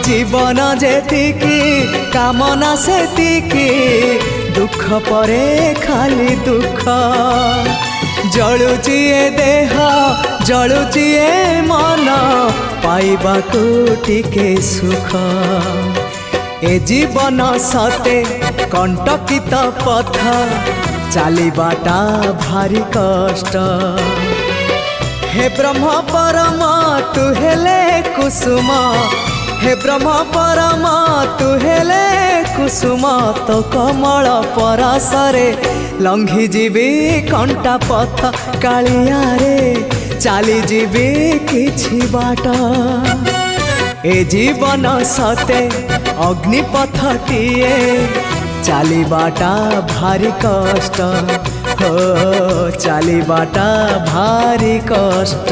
जीवन जेतिकी कामना सेतिकी दुख परे खाली दुख जलुची ए देह जलुची ए मन पाइबाकू टिके सुख ए जीवन सते कंटकित पथ चलिबाटा भारी कष्ट हे ब्रह्म परम तु हेले कुसुम हे ब्रह्म परम तु हेले कुसुम तो कमल परसरे लंघी जीवी कंटा पथ कालिया रे चली जीवी किछि बाट ए जीवन सते अग्निपथटिए चलिबाटा भारी कष्ट हो चलिबाटा भारी कष्ट।